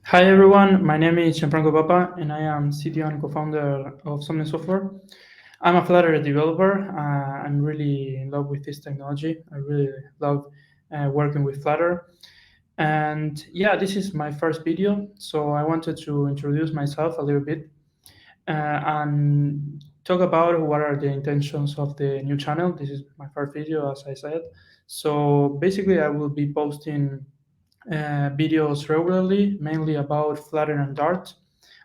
Hi everyone, my name is Gianfranco Papa and I am CTO and co-founder of Somni Software. I'm a Flutter developer. I'm really in love with this technology. I really love working with Flutter. And yeah, this is my first video, so I wanted to introduce myself a little bit and talk about what are the intentions of the new channel. This is my first video, as I said. So basically, I will be posting videos regularly, mainly about Flutter and Dart.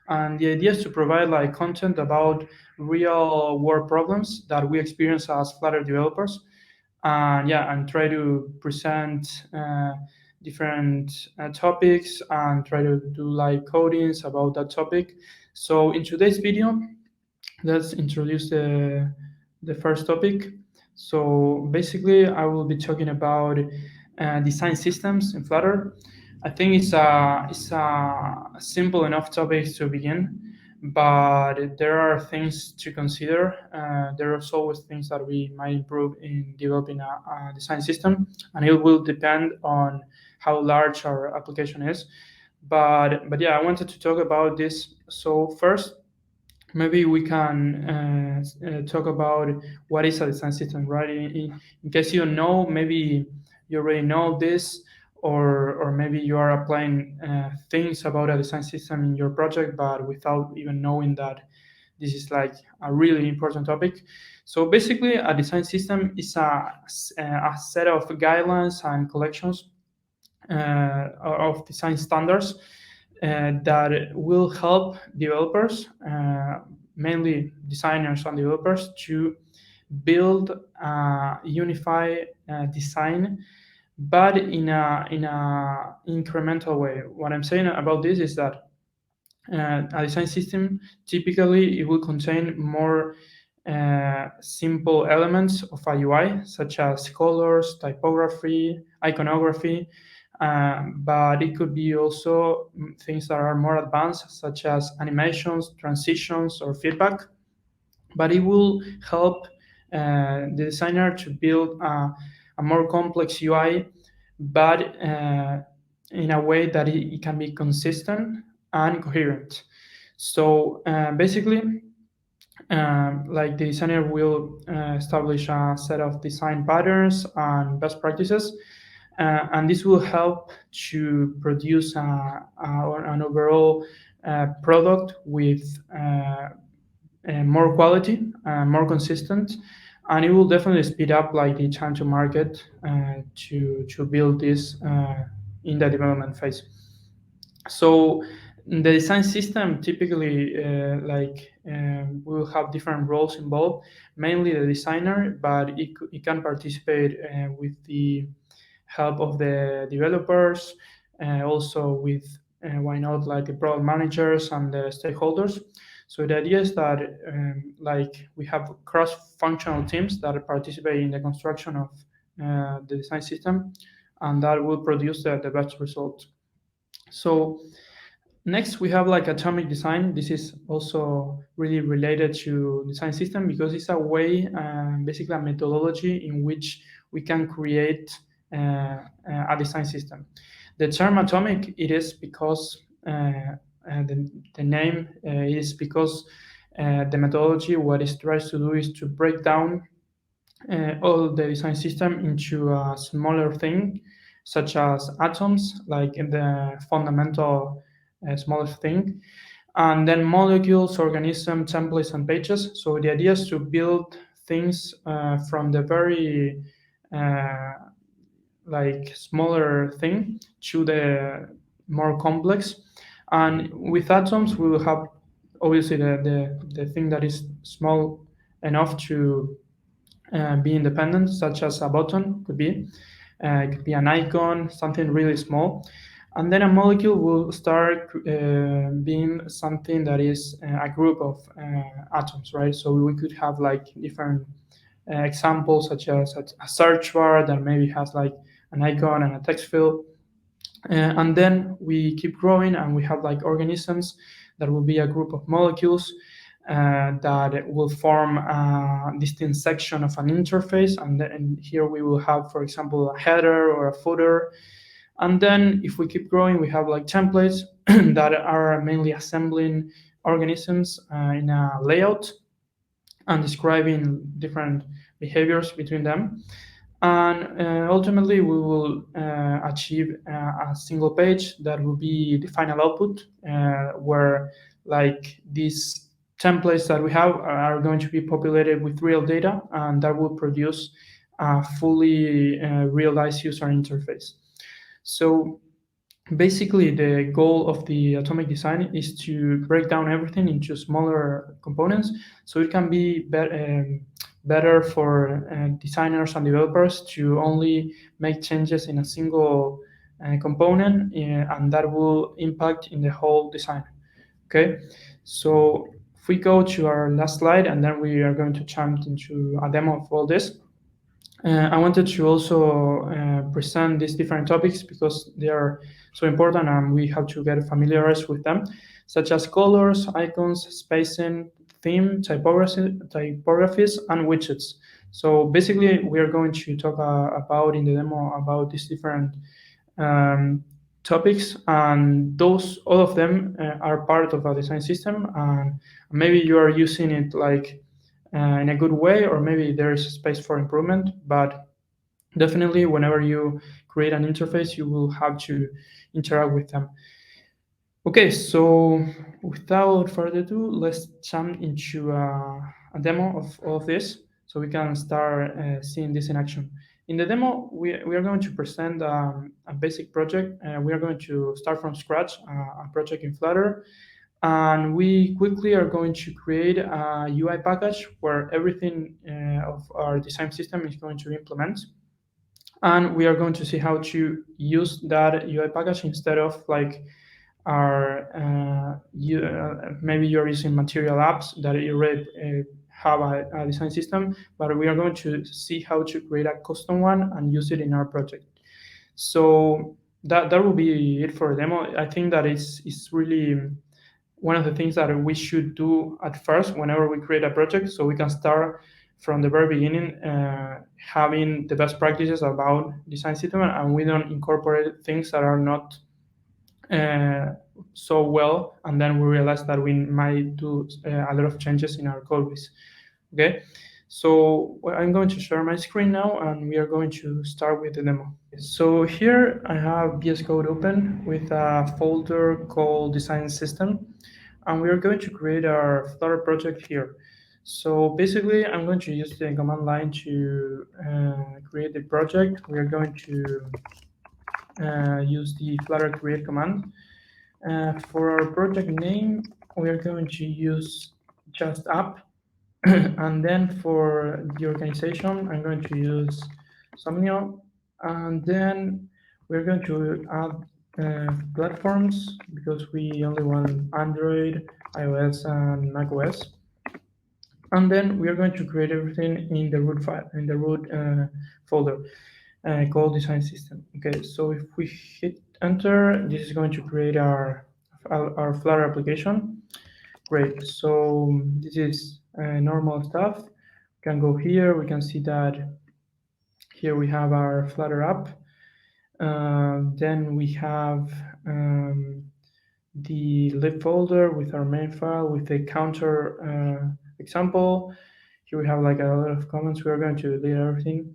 And the idea is to provide like content about real world problems that we experience as Flutter developers. And yeah, and try to present different topics and try to do like codings about that topic. So in today's video, let's introduce the first topic. So basically, I will be talking about design systems in Flutter. I think it's a simple enough topic to begin, but there are things to consider. There are always things that we might improve in developing a design system, and it will depend on how large our application is. But yeah, I wanted to talk about this. So first, maybe we can talk about what is a design system, right? In case you don't know, maybe you already know this, or maybe you are applying things about a design system in your project, but without even knowing that this is like a really important topic. So basically, a design system is a set of guidelines and collections of design standards that will help developers, mainly designers and developers, to build a unified design, but in a incremental way. What I'm saying about this is that a design system typically it will contain more simple elements of a UI, such as colors, typography, iconography, but it could be also things that are more advanced, such as animations, transitions, or feedback. But it will help the designer to build a more complex UI, but in a way that it can be consistent and coherent. So basically, like the designer will establish a set of design patterns and best practices, and this will help to produce an overall product with more quality, more consistent, and it will definitely speed up like the time to market to build this in the development phase. So the design system typically will have different roles involved, mainly the designer, but it can participate with the help of the developers, also with why not like the product managers and the stakeholders. So the idea is that like we have cross-functional teams that participate in the construction of the design system, and that will produce the best result. So next, we have like atomic design. This is also really related to design system because it's a way, basically a methodology in which we can create a design system. The term atomic, it is because the name is because the methodology, what it tries to do is to break down all the design system into a smaller thing, such as atoms, like in the fundamental smallest thing, and then molecules, organisms, templates, and pages. So the idea is to build things from the very uh, like smaller thing to the more complex. And with atoms, we will have obviously the thing that is small enough to be independent, such as a button could be. It could be an icon, something really small. And then a molecule will start being something that is a group of atoms, right? So we could have like different examples, such as a search bar that maybe has like an icon and a text field. And then we keep growing and we have like organisms that will be a group of molecules that will form a distinct section of an interface. And then here we will have, for example, a header or a footer. And then if we keep growing, we have like templates that are mainly assembling organisms in a layout and describing different behaviors between them. And ultimately, we will achieve a single page that will be the final output, where like these templates that we have are going to be populated with real data, and that will produce a fully realized user interface. So basically, the goal of the atomic design is to break down everything into smaller components so it can be better for designers and developers to only make changes in a single component, and that will impact in the whole design. Okay, so if we go to our last slide, and then we are going to jump into a demo of all this. I wanted to also present these different topics because they are so important and we have to get familiarized with them, such as colors, icons, spacing, theme, typographies, and widgets. So basically, we are going to talk about in the demo about these different um, topics, and those all of them are part of a design system, and maybe you are using it like in a good way, or maybe there is space for improvement. But definitely, whenever you create an interface, you will have to interact with them. Okay, so without further ado, let's jump into a demo of all of this so we can start seeing this in action. In the demo, we are going to present a basic project. We are going to start from scratch a project in Flutter, and we quickly are going to create a UI package where everything of our design system is going to implement. And we are going to see how to use that UI package instead of like maybe you're using material apps that already have a design system, but we are going to see how to create a custom one and use it in our project. So that will be it for a demo. I think that it's really one of the things that we should do at first whenever we create a project, so we can start from the very beginning having the best practices about design system, and we don't incorporate things that are not uh, so well, and then we realize that we might do a lot of changes in our code base. Okay, so I'm going to share my screen now, and we are going to start with the demo. So here I have VS Code open with a folder called Design System, and we are going to create our Flutter project here. So basically, I'm going to use the command line to create the project. We are going to use the Flutter create command. For our project name, we are going to use just app. And then for the organization, I'm going to use Somnio. And then we're going to add platforms because we only want Android, iOS, and macOS. And then we are going to create everything in the root file, in the root folder called design system. Okay, so if we hit enter, this is going to create our Flutter application. Great. So this is normal stuff. We can go here. We can see that here we have our Flutter app. Then we have the lib folder with our main file with the counter example. Here we have like a lot of comments. We are going to delete everything.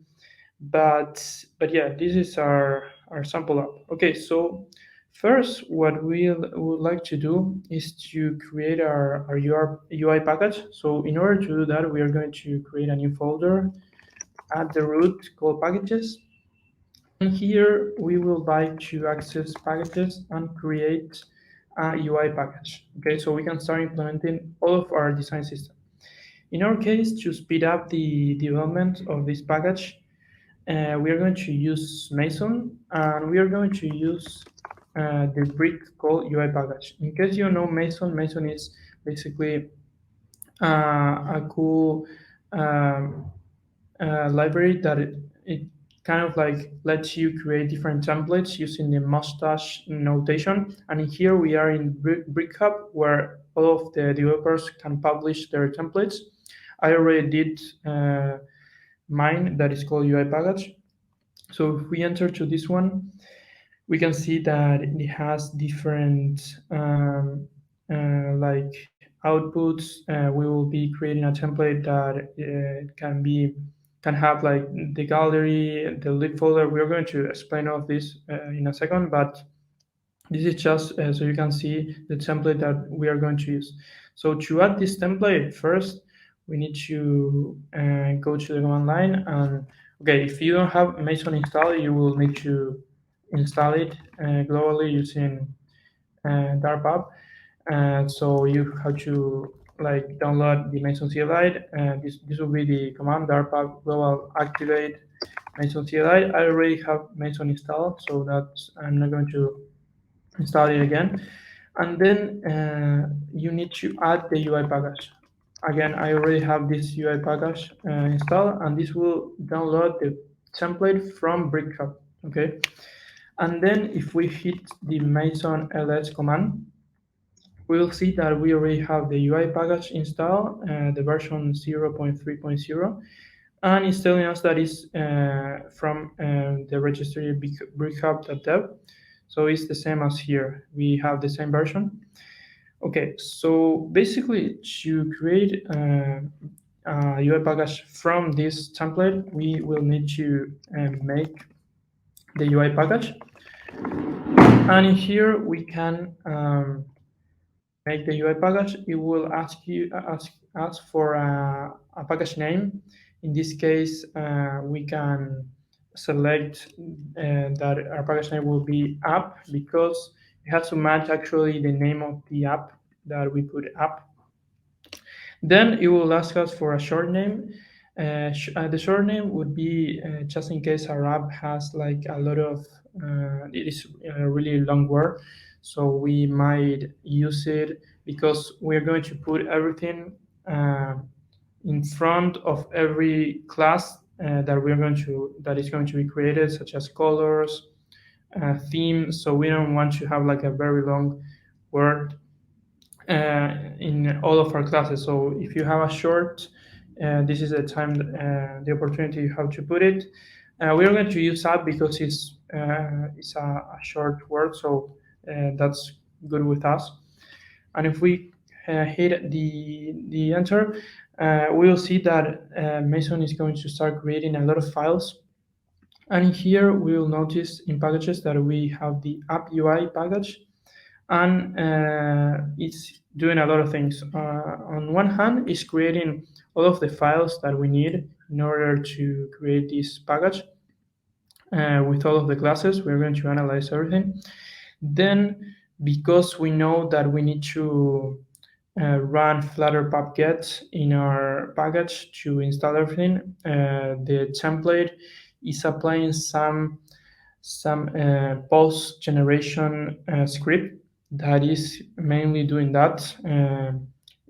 But yeah, this is our sample app. Okay, so first, what we would like to do is to create our UI package. So in order to do that, we are going to create a new folder at the root called packages. And here we will like to access packages and create a UI package. Okay, so we can start implementing all of our design system. In our case, to speed up the development of this package, we are going to use Mason, and we are going to use the brick called UI package. In case you know Mason, Mason is basically a cool library that it kind of like lets you create different templates using the mustache notation. And here we are in Brick Hub, where all of the developers can publish their templates. I already did mine that is called UI package. So if we enter to this one, we can see that it has different like outputs. We will be creating a template that can have like the gallery, the lib folder. We are going to explain all of this in a second, but this is just so you can see the template that we are going to use. So to add this template, first we need to go to the command line. And okay, if you don't have Mason installed, you will need to install it globally using darpub. So you have to like download the Mason CLI. This will be the command darpub global activate Mason CLI. I already have Mason installed, so that's I'm not going to install it again. And then you need to add the UI package. Again, I already have this UI package installed, and this will download the template from BrickHub. Okay, and then if we hit the Mason ls command, we'll see that we already have the UI package installed, the version 0.3.0, and it's telling us that it's from the registry brickhub.dev. So it's the same as here. We have the same version. Okay, so basically to create a UI package from this template, we will need to make the UI package. And in here we can make the UI package. It will ask for a package name. In this case, we can select that our package name will be app, because it has to match actually the name of the app that we put app. Then it will ask us for a short name. The short name would be just in case our app has like a lot of it is a really long word, so we might use it because we're going to put everything uh, in front of every class that is going to be created, such as colors, theme. So we don't want to have like a very long word in all of our classes. So if you have a short, this is the time, the opportunity you have to put it. We are going to use app because it's a short word, so that's good with us. And if we hit the enter, we will see that Mason is going to start creating a lot of files. And here we will notice in packages that we have the app UI package, and it's doing a lot of things. On one hand, it's creating all of the files that we need in order to create this package with all of the classes. We're going to analyze everything. Then, because we know that we need to run Flutter pub-get in our package to install everything, the template is applying some post generation script that is mainly doing that.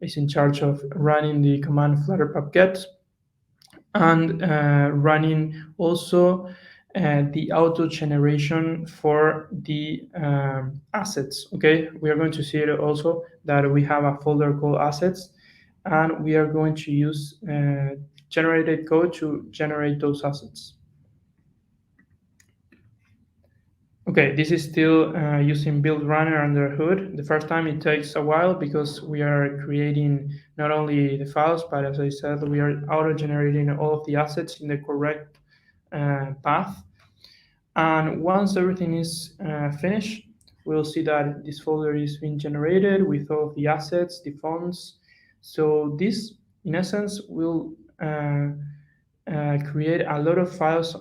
Is in charge of running the command flutter pub-get and running also the auto generation for the assets. Okay, we are going to see it also that we have a folder called assets, and we are going to use generated code to generate those assets. Okay, this is still using build runner under hood. The first time it takes a while because we are creating not only the files, but as I said, we are auto-generating all of the assets in the correct path. And once everything is finished, we'll see that this folder is being generated with all of the assets, the fonts. So this, in essence, will create a lot of files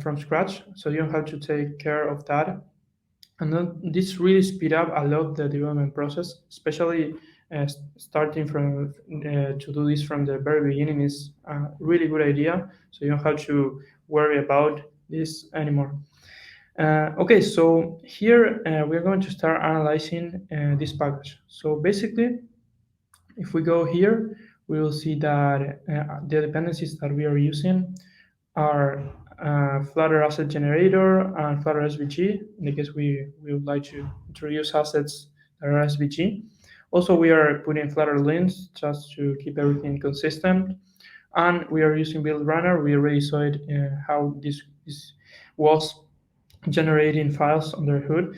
from scratch, so you don't have to take care of that. And then this really speed up a lot the development process, especially starting from to do this from the very beginning is a really good idea. So you don't have to worry about this anymore. Okay, so here we're going to start analyzing this package. So basically, if we go here, we will see that the dependencies that we are using are Flutter Asset Generator and Flutter SVG. In the case we would like to introduce assets that are SVG. Also, we are putting Flutter lints just to keep everything consistent. And we are using build runner. We already saw it how this was generating files on their hood.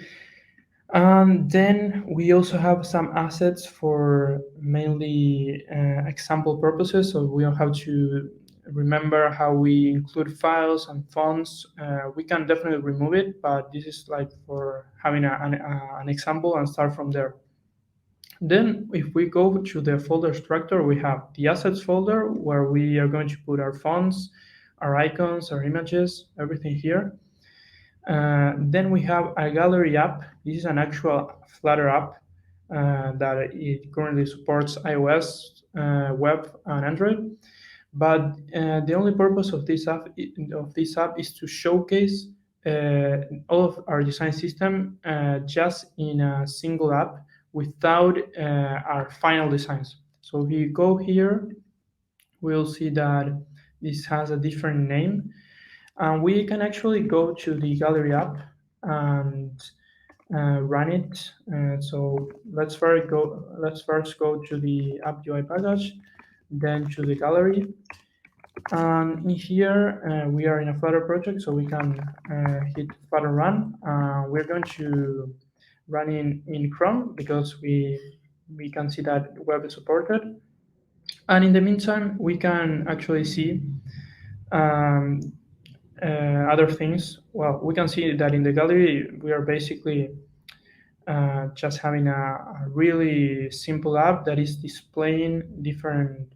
And then we also have some assets for mainly example purposes. So we don't have to remember how we include files and fonts. We can definitely remove it, but this is like for having an example and start from there. Then if we go to the folder structure, we have the assets folder where we are going to put our fonts, our icons, our images, everything here. Then we have a gallery app. This is an actual Flutter app that it currently supports iOS, web, and Android. But the only purpose of this app is to showcase all of our design system just in a single app without our final designs. So if you go here, we'll see that this has a different name. We can actually go to the gallery app and run it. So Let's first go to the app UI package, then to the gallery. In here, we are in a Flutter project, so we can hit Flutter run. We're going to run in Chrome because we can see that web is supported. And in the meantime, we can actually see um, other things. Well, we can see that in the gallery, we are basically just having a really simple app that is displaying different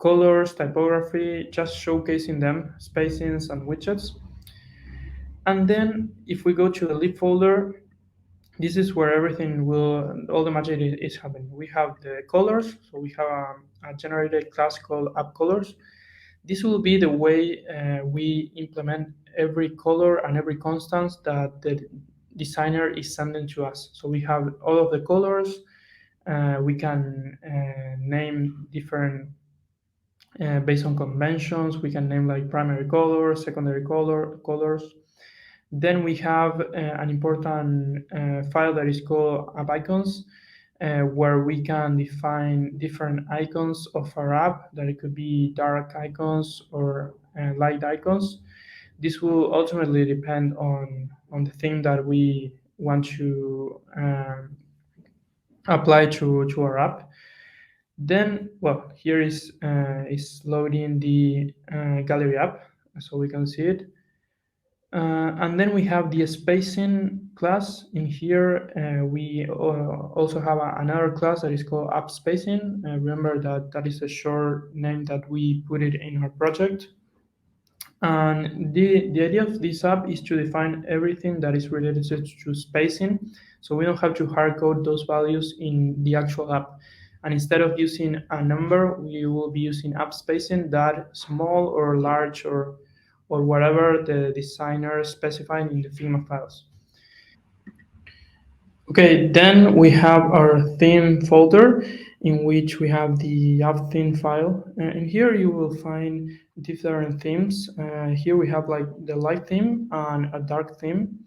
colors, typography, just showcasing them, spacings, and widgets. And then if we go to the lib folder, this is where everything all the magic is happening. We have the colors, so we have a generated class called app colors. This will be the way we implement every color and every constant that the designer is sending to us. So we have all of the colors. We can name different based on conventions. We can name like primary colors, secondary colors. Then we have an important file that is called app icons, where we can define different icons of our app, that it could be dark icons or light icons. This will ultimately depend on the theme that we want to apply to our app. Then, well, here is loading the gallery app, so we can see it. And then we have the spacing class. In here, we also have another class that is called app spacing. Remember that that is a short name that we put it in our project. And the idea of this app is to define everything that is related to spacing. So we don't have to hard code those values in the actual app. And instead of using a number, we will be using app spacing that small or large or whatever the designer specified in the Figma files. Okay, then we have our theme folder in which we have the app theme file. And here you will find different themes. Here we have like the light theme and a dark theme.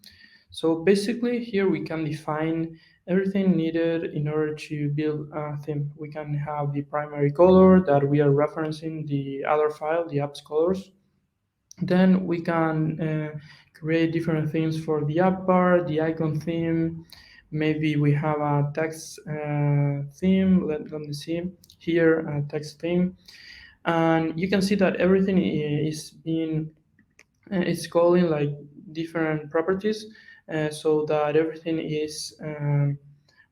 So basically here we can define everything needed in order to build a theme. We can have the primary color that we are referencing the other file, the app's colors. Then we can create different themes for the app bar, the icon theme. Maybe we have a text theme. Let me see here, a text theme. And you can see that everything is being, it's calling like different properties so that everything is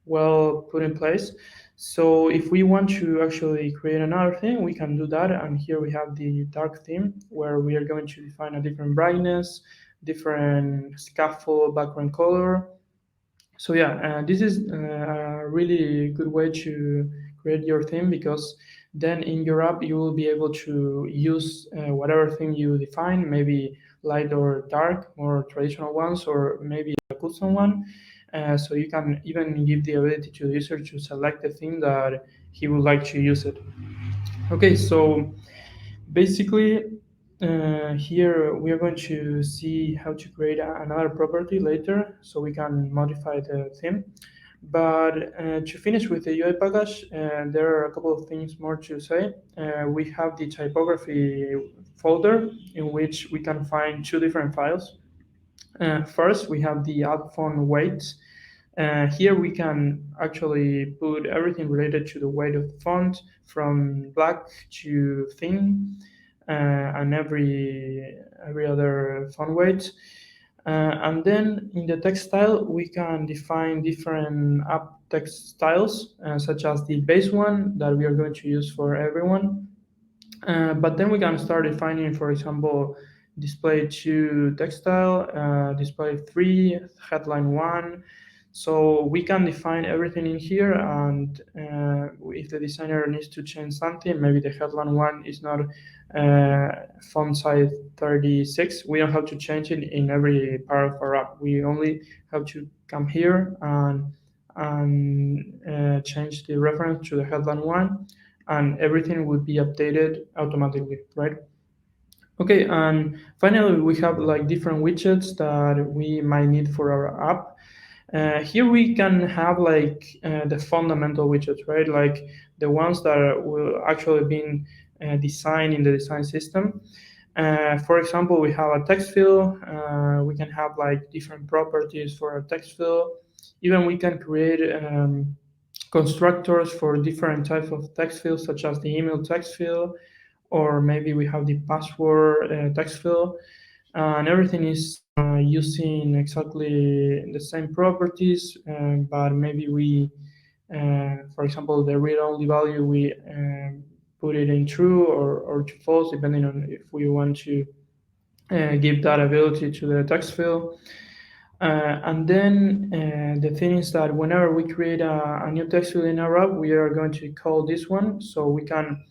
well put in place. So if we want to actually create another theme, we can do that. And here we have the dark theme where we are going to define a different brightness, different scaffold background color. So yeah, this is a really good way to create your theme, because then in your app you will be able to use whatever theme you define, maybe light or dark, more traditional ones, or maybe a custom one. So you can even give the ability to the user to select the theme that he would like to use it. Okay, so basically, here we are going to see how to create another property later so we can modify the theme. But to finish with the UI package, there are a couple of things more to say. We have the typography folder in which we can find two different files. First, we have the add font weight. Here we can actually put everything related to the weight of the font from black to thin, and every other font weight. And then in the text style, we can define different app text styles, such as the base one that we are going to use for everyone. But then we can start defining, for example, display 2 textile, display 3, headline 1. So we can define everything in here, and if the designer needs to change something, maybe the headline 1 is not font size 36, we don't have to change it in every part of our app. We only have to come here and change the reference to the headline 1, and everything will be updated automatically, right? Okay, and finally we have like different widgets that we might need for our app. Here we can have like the fundamental widgets, right? Like the ones that will actually be designed in the design system. For example, we have a text field. We can have like different properties for a text field. Even we can create constructors for different types of text fields, such as the email text field, or maybe we have the password text field, and everything is using exactly the same properties, but maybe for example, the read-only value, we put it in true or to false, depending on if we want to give that ability to the text field. And then the thing is that whenever we create a new text field in our app, we are going to call this one, so we can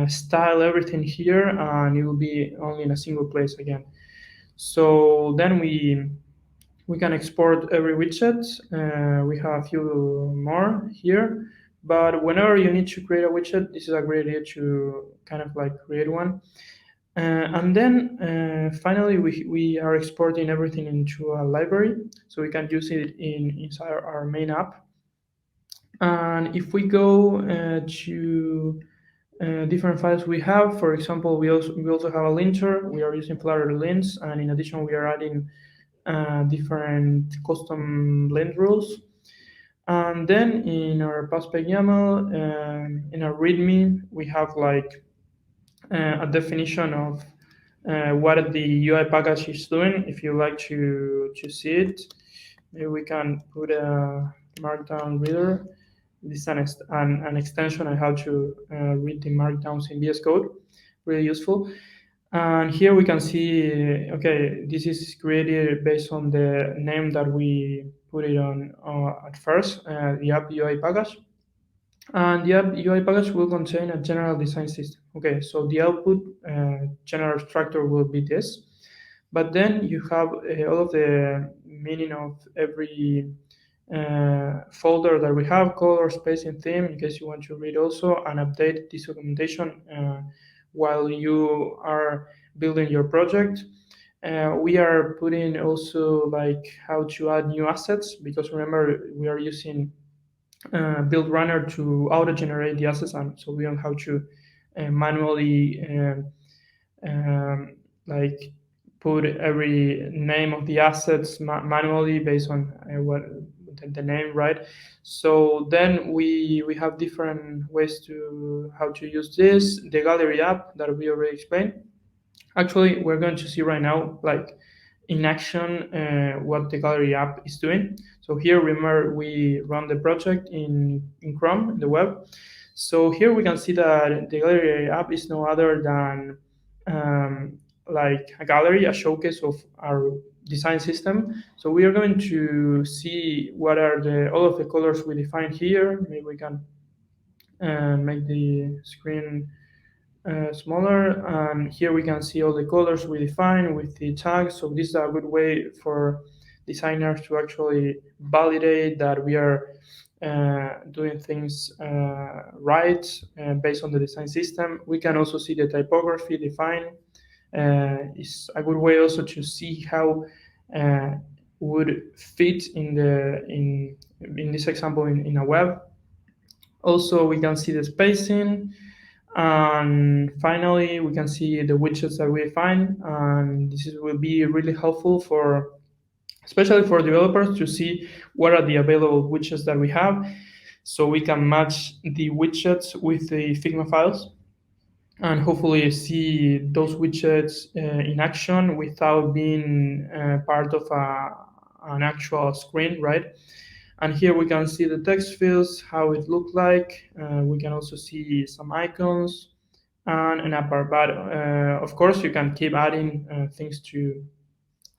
style everything here, and it will be only in a single place again. So then we can export every widget. We have a few more here, but whenever you need to create a widget, this is a great idea to kind of like create one. And then finally, we are exporting everything into a library, so we can use it inside our main app. And if we go to different files we have, for example, we also have a linter. We are using Flutter lints, and in addition, we are adding different custom lint rules. And then in our passpeg YAML, in our README, we have like a definition of what the UI package is doing. If you like to see it, maybe we can put a markdown reader. This is an extension on how to read the markdowns in VS Code. Really useful. And here we can see, okay, this is created based on the name that we put it on at first, the app UI package. And the app UI package will contain a general design system. Okay, so the output general structure will be this. But then you have all of the meaning of every folder that we have, color, spacing, theme, in case you want to read also and update this documentation while you are building your project. We are putting also like how to add new assets, because remember we are using build runner to auto generate the assets, and so we don't have to manually like put every name of the assets manually based on what the name, right? So then we have different ways to how to use this. The gallery app that we already explained, actually we're going to see right now like in action what the gallery app is doing. So here, remember, we run the project in Chrome, in the web. So here we can see that the gallery app is no other than like a gallery, a showcase of our design system. So we are going to see what are all of the colors we define here. Maybe we can make the screen smaller, and here we can see all the colors we define with the tags. So this is a good way for designers to actually validate that we are doing things right based on the design system. We can also see the typography defined. It's a good way also to see how would fit in this example in a web. Also, we can see the spacing, And finally, we can see the widgets that we find, and will be really helpful for, especially for developers, to see what are the available widgets that we have, so we can match the widgets with the Figma files and hopefully see those widgets in action without being part of an actual screen, right? And here we can see the text fields, how it looked like. We can also see some icons and an upper. But of course, you can keep adding things to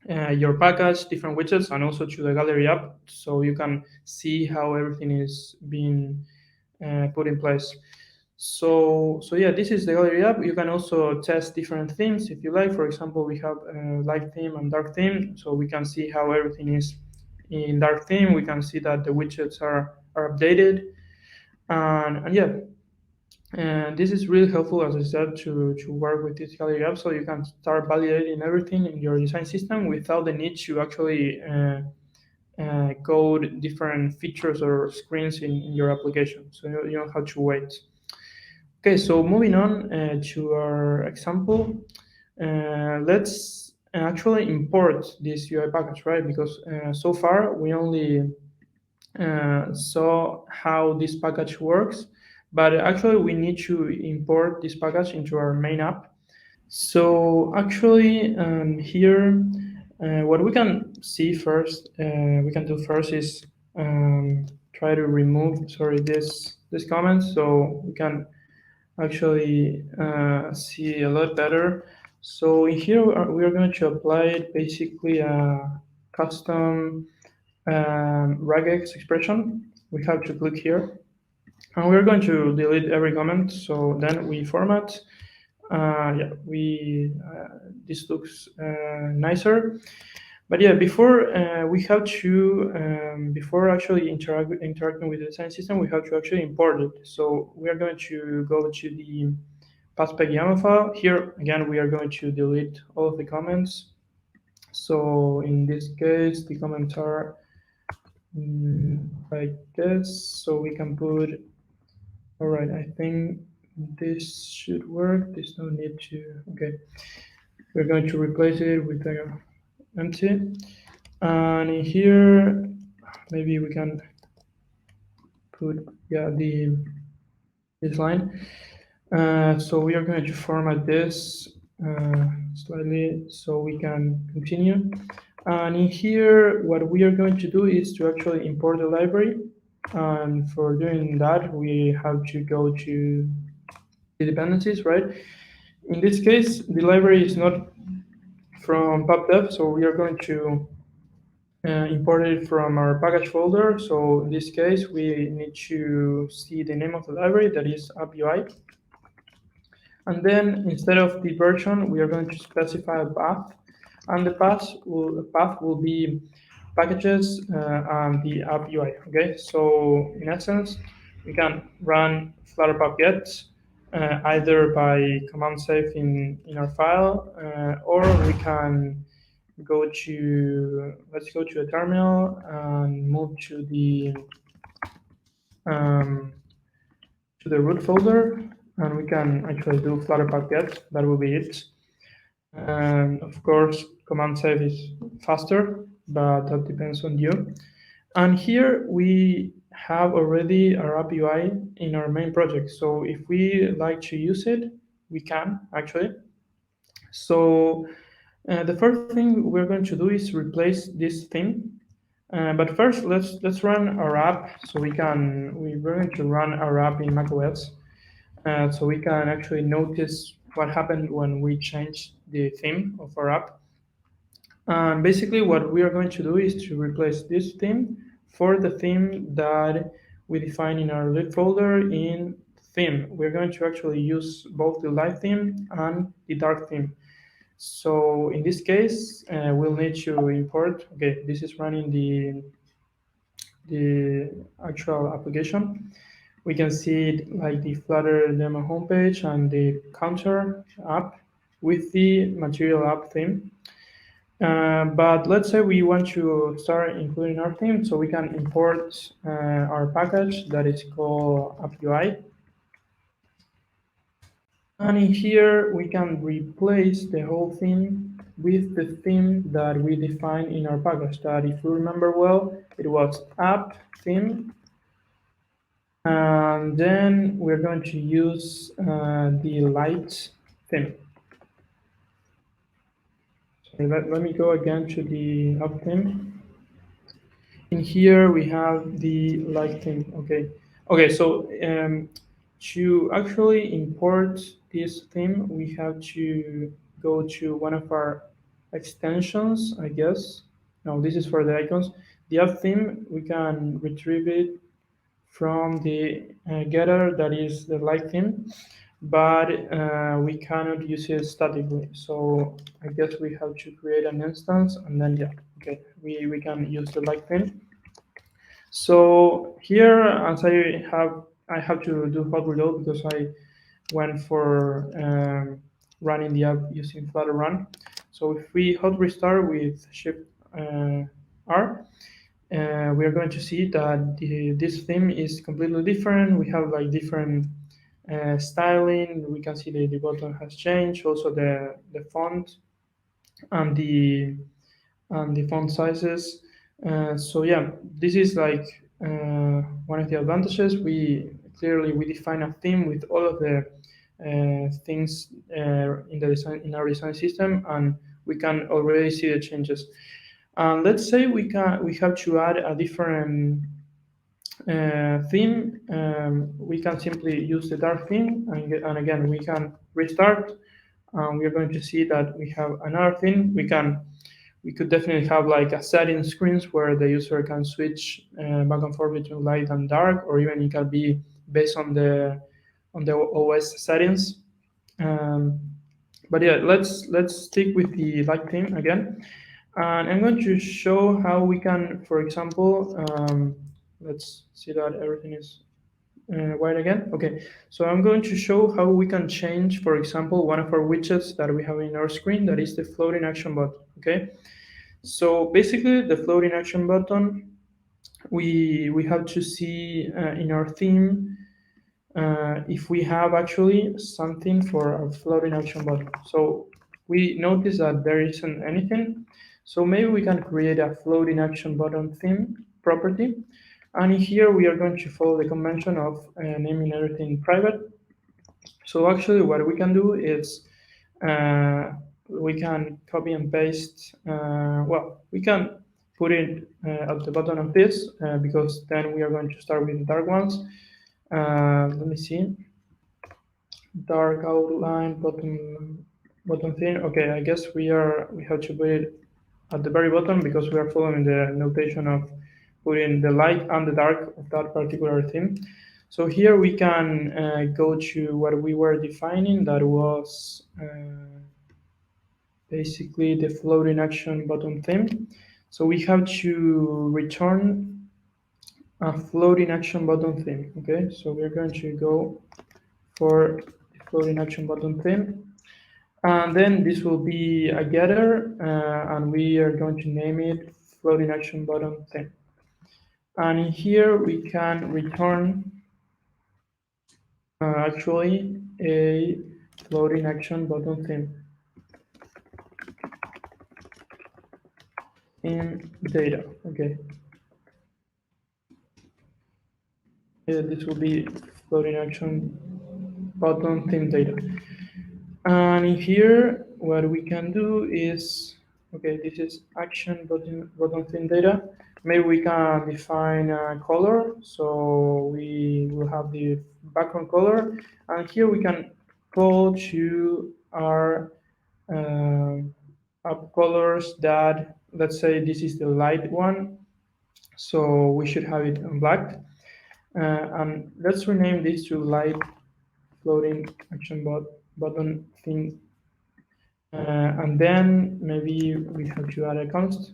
your package, different widgets, and also to the gallery app, so you can see how everything is being put in place. So yeah, this is the gallery app. You can also test different themes if you like. For example, we have a light theme and dark theme, so we can see how everything is in dark theme. We can see that the widgets are updated, and yeah, and this is really helpful, as I said, to work with this gallery app, so you can start validating everything in your design system without the need to actually code different features or screens in your application. So you don't have to wait. Okay, so moving on to our example, let's actually import this UI package, right? Because so far we only saw how this package works, but actually we need to import this package into our main app. So actually here, what we can see first, we can do first is try to remove, sorry, this comment, so we can actually see a lot better. So in here we are going to apply basically a custom regex expression. We have to click here, and we're going to delete every comment. So then we format. Yeah, we this looks nicer. But yeah, before we have to before actually interacting with the design system, we have to actually import it. So we are going to go to the pathpeg YAML file. Here again, we are going to delete all of the comments. So in this case, the comments are like this. So we can put. All right, I think this should work. There's no need to. Okay, we're going to replace it with a empty. And in here, maybe we can put, yeah, the this line. So we are going to format this slightly so we can continue. And in here, what we are going to do is to actually import the library. And for doing that, we have to go to the dependencies, right? In this case, the library is not from pubdev, so we are going to import it from our package folder. So in this case, we need to see the name of the library, that is app UI. And then instead of the version, we are going to specify a path, and the path will be packages and the app UI. Okay, so in essence, we can run Flutter get either by command save in our file, or we can go to, let's go to a terminal and move um, to the root folder, and we can actually do Flutter get. That will be it. And of course, command save is faster, but that depends on you. And here we have already our app UI in our main project. So if we like to use it, we can actually. So the first thing we're going to do is replace this theme. But first, let's run our app. So we're going to run our app in macOS, so we can actually notice what happened when we change the theme of our app. Basically, what we are going to do is to replace this theme for the theme that we define in our lib folder in theme. We're going to actually use both the light theme and the dark theme. So in this case, we'll need to import. Okay, this is running the actual application. We can see it like the Flutter demo homepage and the counter app with the material app theme. But let's say we want to start including our theme, so we can import our package that is called app UI. And in here, we can replace the whole theme with the theme that we defined in our package. That, if you remember well, it was app theme. And then we're going to use the light theme. So let me go again to the app theme. In here we have the light theme. Okay. So to actually import this theme, we have to go to one of our extensions, I guess. No, this is for the icons. The app theme, we can retrieve it from the getter that is the light theme, but we cannot use it statically. So I guess we have to create an instance, and then yeah, okay, we can use the light theme. So here, as I have to do hot reload because I went for running the app using Flutter run. So if we hot restart with Shift R, we are going to see that this theme is completely different. We have like different styling. We can see the button has changed. Also the font and the font sizes. So yeah, this is like one of the advantages. We define a theme with all of the things in our design system, and we can already see the changes. And let's say we have to add a different theme. We can simply use the dark theme, and again we can restart. We are going to see that we have another theme. We could definitely have like a setting screens where the user can switch back and forth between light and dark, or even it can be based on the OS settings. Um, but yeah, let's stick with the light theme again, and I'm going to show how we can, for example, let's see that everything is white again. Okay, so I'm going to show how we can change, for example, one of our widgets that we have in our screen, that is the floating action button. Okay, so basically, the floating action button, we have to see in our theme if we have actually something for our floating action button. So we notice that there isn't anything. So maybe we can create a floating action button theme property. And here we are going to follow the convention of naming everything private. So actually what we can do is uh, we can copy and paste, we can put it at the bottom of this because then we are going to start with the dark ones. Let me see, dark outline, bottom thing. Okay, I guess we have to put it at the very bottom because we are following the notation of putting the light and the dark of that particular theme. So here we can go to what we were defining, that was basically the floating action button theme. So we have to return a floating action button theme. Okay, so we're going to go for the floating action button theme. And then this will be a getter, and we are going to name it floating action button theme. And in here we can return actually a floating action button theme in data. Okay, this will be floating action button theme data. And in here, what we can do is, okay, this is action button theme data. Maybe we can define a color. So we will have the background color. And here we can go to our up colors that, let's say this is the light one. So we should have it on black. And let's rename this to light floating action button theme. And then maybe we have to add a const.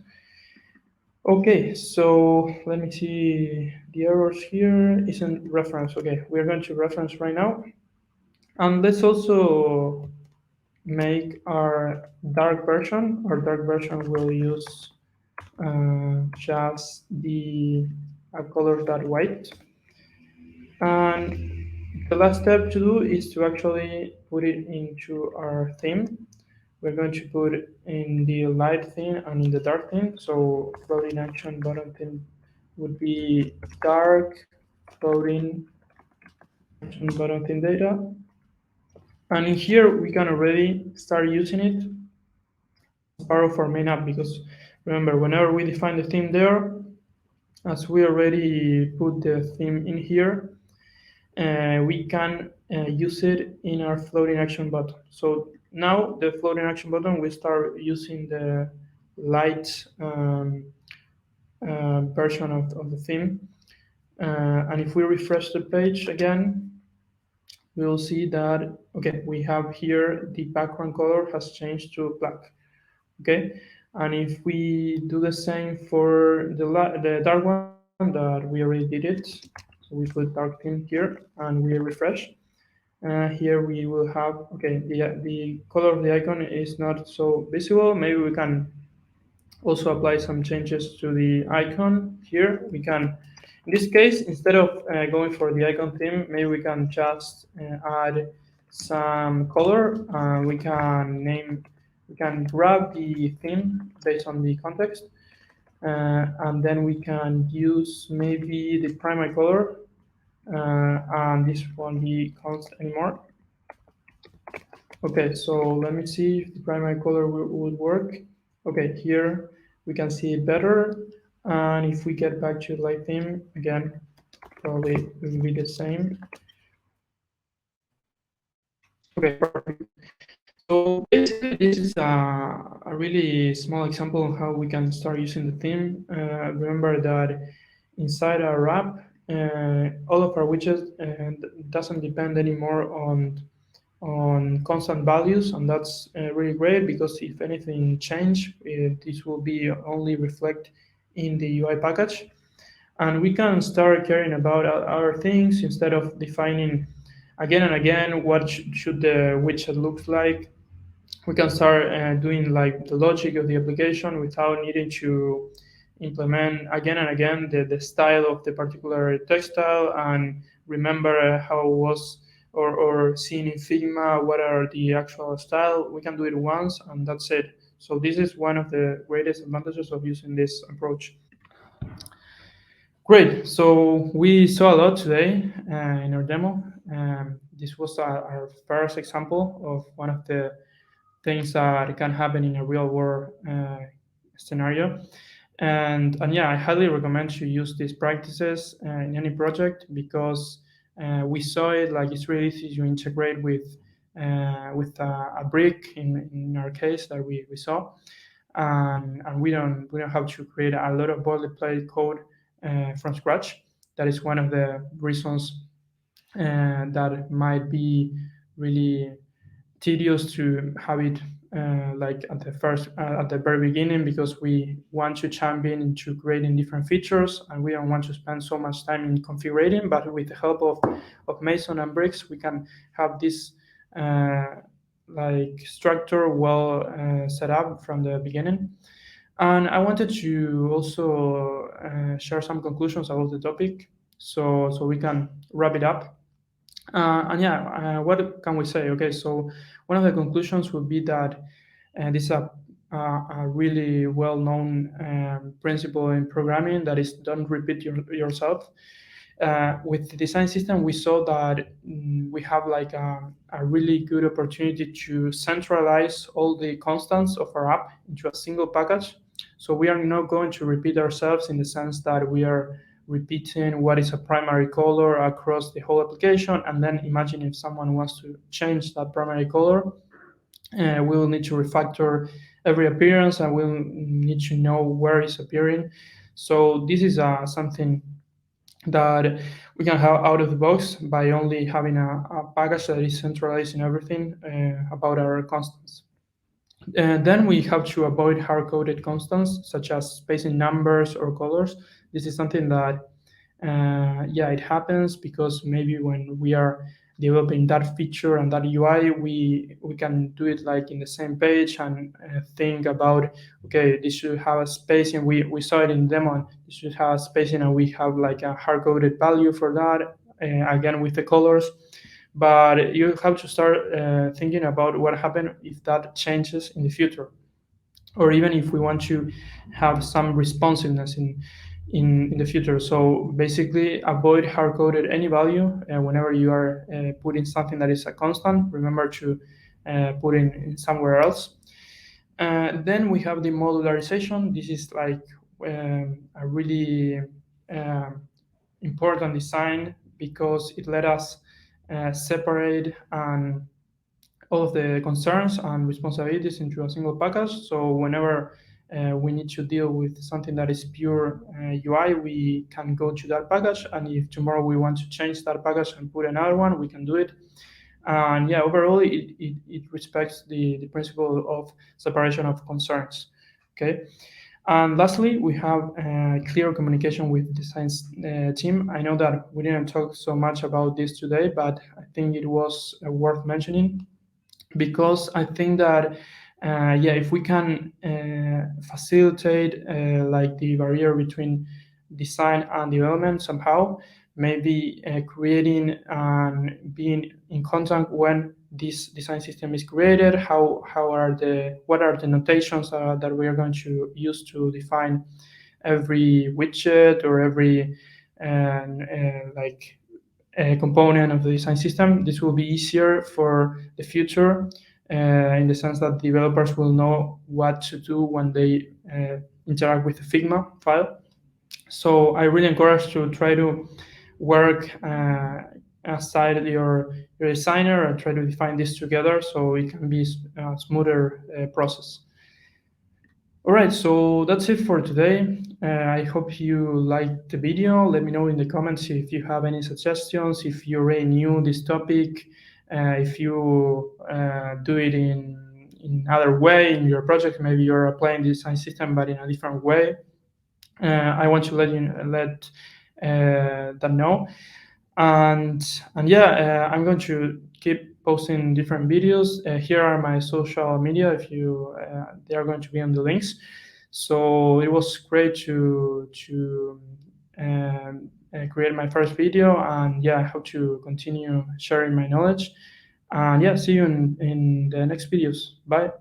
Okay, so let me see, the errors here isn't reference. Okay, we're going to reference right now. And let's also make our dark version. Our dark version will use just the color that white. And The last step to do is to actually put it into our theme. We're going to put in the light theme and in the dark theme. So floating action button theme would be dark floating action button theme data. And in here, we can already start using it as part of our main app because remember, whenever we define the theme there, as we already put the theme in here, we can use it in our floating action button. So now the floating action button, we start using the light version of the theme. And if we refresh the page again, we will see that, okay, we have here the background color has changed to black. Okay, and if we do the same for the dark one that we already did it, so we put dark theme here and we refresh. Here we will have, okay, the color of the icon is not so visible. Maybe we can also apply some changes to the icon here. We can, in this case, instead of going for the icon theme, maybe we can just add some color. We can grab the theme based on the context, and then we can use maybe the primary color, and this won't be constant anymore. Okay, so let me see if the primary color would work. Okay, here we can see it better. And if we get back to light theme, again, probably it will be the same. Okay, perfect. So basically, this is a really small example of how we can start using the theme. Remember that inside our app, all of our widgets doesn't depend anymore on constant values, and that's really great because if anything change, this will be only reflect in the UI package, and we can start caring about other things instead of defining again and again what should the widget look like. We can start doing like the logic of the application without needing to implement again and again the style of the particular textile and remember how it was or seeing in Figma what are the actual style. We can do it once and that's it. So this is one of the greatest advantages of using this approach. Great. So we saw a lot today in our demo. This was our first example of one of the things that can happen in a real world scenario. And yeah, I highly recommend to use these practices in any project because we saw it like it's really easy to integrate with a brick in our case that we saw, and we don't have to create a lot of boilerplate code from scratch. That is one of the reasons that might be really tedious to have it like at the very beginning because we want to champion into creating different features and we don't want to spend so much time in configuring, but with the help of Mason and bricks we can have this uh, like structure well set up from the beginning. And I wanted to also share some conclusions about the topic so we can wrap it up. And yeah, what can we say? Okay, so one of the conclusions would be that this is a really well-known principle in programming that is don't repeat yourself. With the design system, we saw that we have like a really good opportunity to centralize all the constants of our app into a single package. So we are not going to repeat ourselves in the sense that we are repeating what is a primary color across the whole application. And then imagine if someone wants to change that primary color, we will need to refactor every appearance and we'll need to know where it's appearing. So this is something that we can have out of the box by only having a package that is centralizing everything about our constants. And then we have to avoid hard-coded constants such as spacing numbers or colors. This is something that, yeah, it happens because maybe when we are developing that feature and that UI, we can do it like in the same page and think about, okay, this should have a spacing. We saw it in demo. And this should have a spacing, and we have like a hard-coded value for that. Again with the colors. but you have to start thinking about what happened if that changes in the future, or even if we want to have some responsiveness in the future. So basically, avoid hard coded any value whenever you are putting something that is a constant. Remember to put in somewhere else. Then we have the modularization. This is like a really um, important design because it let us separate all of the concerns and responsibilities into a single package. So whenever we need to deal with something that is pure UI, we can go to that package. And if tomorrow we want to change that package and put another one, we can do it. And yeah, overall, it respects the principle of separation of concerns. Okay. And lastly, we have clear communication with the science team. I know that we didn't talk so much about this today, but I think it was worth mentioning because I think that yeah, if we can facilitate like the barrier between design and development somehow, maybe creating and being in contact when this design system is created, how are the what are the notations that we are going to use to define every widget or every like a component of the design system. This will be easier for the future in the sense that developers will know what to do when they interact with the Figma file. So I really encourage to try to work aside your designer and try to define this together so it can be a smoother process. All right, so that's it for today. I hope you liked the video. Let me know in the comments if you have any suggestions, if you already knew this topic, if you do it in another way in your project. Maybe you're applying the design system, but in a different way. I want to let them know, and yeah, I'm going to keep posting different videos. Here are my social media. If you they are going to be on the links. So it was great to create my first video, and yeah, I hope to continue sharing my knowledge. And yeah, see you in the next videos. Bye.